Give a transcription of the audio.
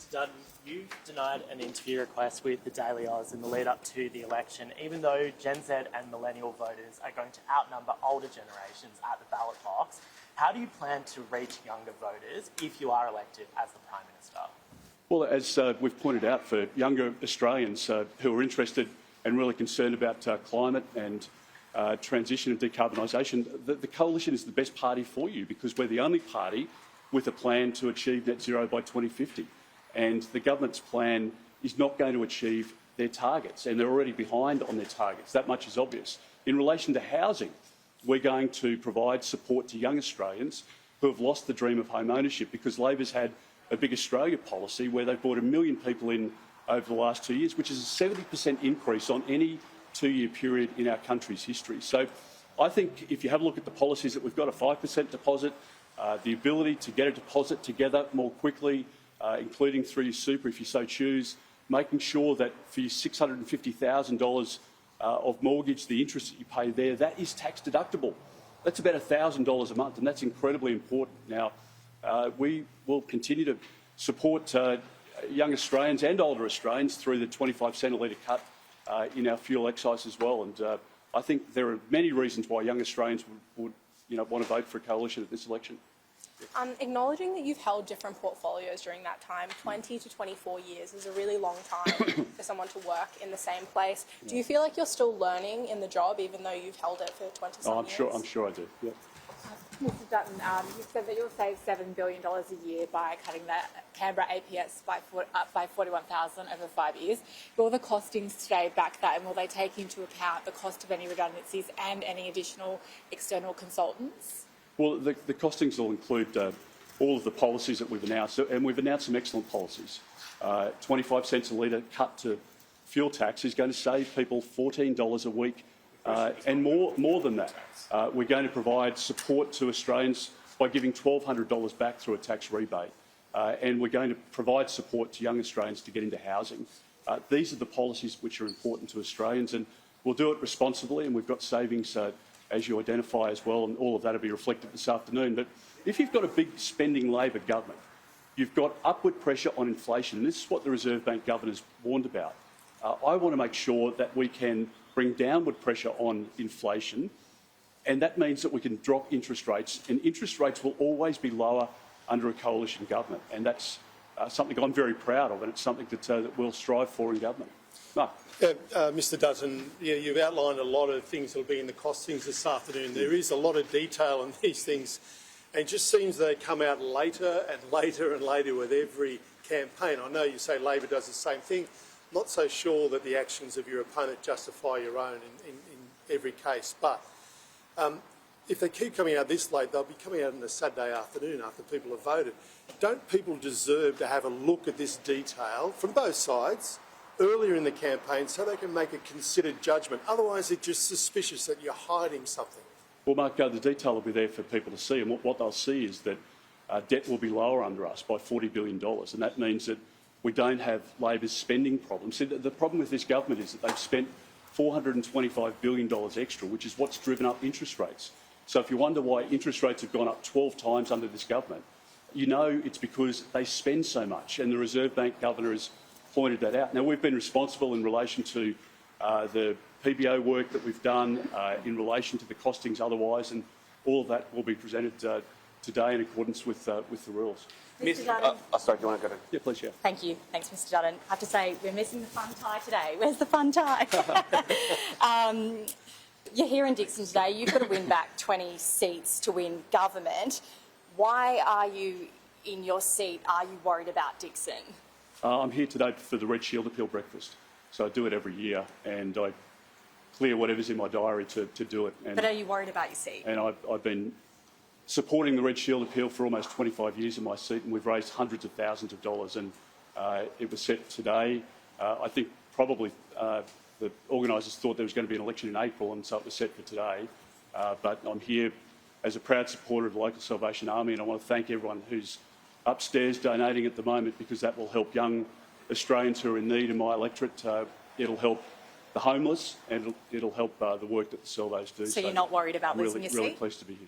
Mr Dutton, you denied an interview request with the Daily Oz in the lead up to the election, even though Gen Z and millennial voters are going to outnumber older generations at the ballot box. How do you plan to reach younger voters if you are elected as the Prime Minister? Well, as we've pointed out, for younger Australians who are interested and really concerned about climate and transition and decarbonisation, the Coalition is the best party for you because we're the only party with a plan to achieve net zero by 2050. And the government's plan is not going to achieve their targets, and they're already behind on their targets. That much is obvious. In relation to housing, we're going to provide support to young Australians who have lost the dream of home ownership because Labor's had a Big Australia policy where they've brought 1 million people in over the last 2 years, which is a 70% increase on any 2-year period in our country's history. So I think if you have a look at the policies that we've got, a 5% deposit, the ability to get a deposit together more quickly, including through your super if you so choose, making sure that for your $650,000 of mortgage, the interest that you pay there, that is tax deductible. That's about $1,000 a month, and that's incredibly important. Now, we will continue to support young Australians and older Australians through the 25 cent a litre cut in our fuel excise as well. And I think there are many reasons why young Australians would want to vote for a coalition at this election. Acknowledging that you've held different portfolios during that time, 20 to 24 years is a really long time for someone to work in the same place. Do you feel like you're still learning in the job, even though you've held it for 20-some years? I'm sure I do, yeah. Mr Dutton, you said that you'll save $7 billion a year by cutting the Canberra APS by 41,000 over 5 years. Will the costings stay back that, and will they take into account the cost of any redundancies and any additional external consultants? Well, the costings will include all of the policies that we've announced, and we've announced some excellent policies. 25 cents a litre cut to fuel tax is going to save people $14 a week, and more than that. We're going to provide support to Australians by giving $1,200 back through a tax rebate, and we're going to provide support to young Australians to get into housing. These are the policies which are important to Australians, and we'll do it responsibly, and we've got savings as you identify as well, and all of that will be reflected this afternoon. But if you've got a big spending Labor government, you've got upward pressure on inflation, and this is what the Reserve Bank Governor's warned about. I want to make sure that we can bring downward pressure on inflation, and that means that we can drop interest rates, and interest rates will always be lower under a coalition government, and that's something I'm very proud of, and it's something that we'll strive for in government. Mark. Mr Dutton, you've outlined a lot of things that will be in the costings this afternoon. There is a lot of detail on these things, and it just seems they come out later and later and later with every campaign. I know you say Labor does the same thing. Not so sure that the actions of your opponent justify your own in every case, but if they keep coming out this late, they'll be coming out on a Saturday afternoon after people have voted. Don't people deserve to have a look at this detail from both sides earlier in the campaign so they can make a considered judgment? Otherwise, it's just suspicious that you're hiding something. Well, Mark, the detail will be there for people to see, and what they'll see is that debt will be lower under us by $40 billion, and that means that we don't have Labor's spending problems. See, the problem with this government is that they've spent $425 billion extra, which is what's driven up interest rates. So if you wonder why interest rates have gone up 12 times under this government, you know it's because they spend so much, and the Reserve Bank Governor has pointed that out. Now, we've been responsible in relation to the PBO work that we've done, in relation to the costings otherwise, and all of that will be presented today in accordance with the rules. Mr Dutton. Sorry, do you want to go to... Yeah, please, yeah. Thank you. Thanks, Mr Dutton. I have to say, we're missing the fun tie today. Where's the fun tie? You're here in Dickson today. You've got to win back 20 seats to win government. Why are you in your seat? Are you worried about Dickson? I'm here today for the Red Shield Appeal breakfast. So I do it every year, and I clear whatever's in my diary to do it. But are you worried about your seat? And I've been supporting the Red Shield Appeal for almost 25 years in my seat, and we've raised hundreds of thousands of dollars, and it was set today. I think probably the organisers thought there was going to be an election in April, and so it was set for today. But I'm here as a proud supporter of the local Salvation Army, and I want to thank everyone who's upstairs donating at the moment, because that will help young Australians who are in need in my electorate. It'll help the homeless, and it'll help the work that the Salvos do. So you're not worried about losing your seat? Really pleased to be here.